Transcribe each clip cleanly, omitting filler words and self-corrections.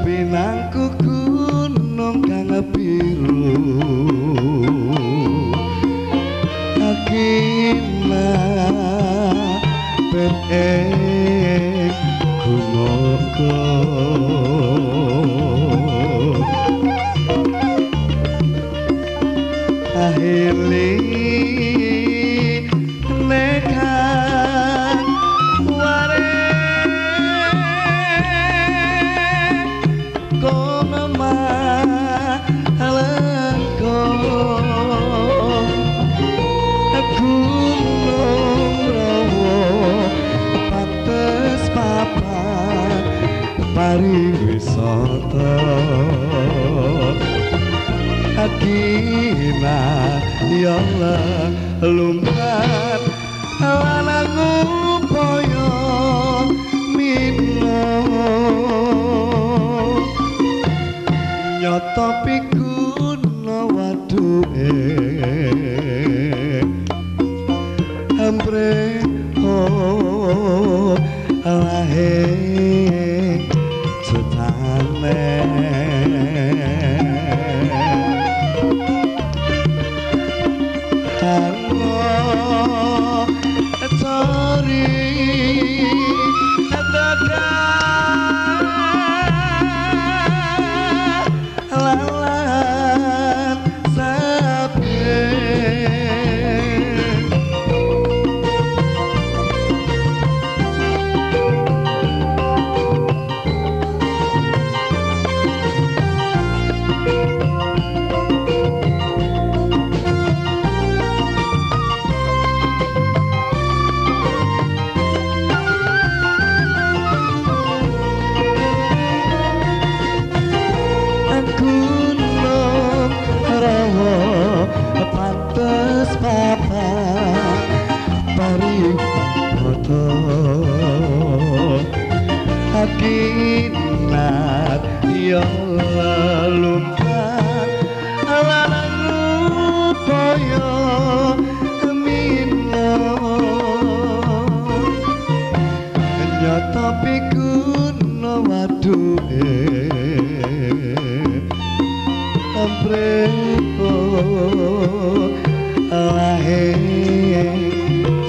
Pinangku gunung kang biru akina ben gumogo ahili nekan ware kono malengko gunung rawa pantes papan pariwisata akina ya Allah lumpat lanang upaya mino nyoto pikuna waduhe ampre lahe cetane halo cari lalan sabe gunung rawa pantes papa pariwisata akinat ya lumpat lanang upaya mino nyata pikuna waduhe amprepo lahe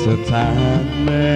cetane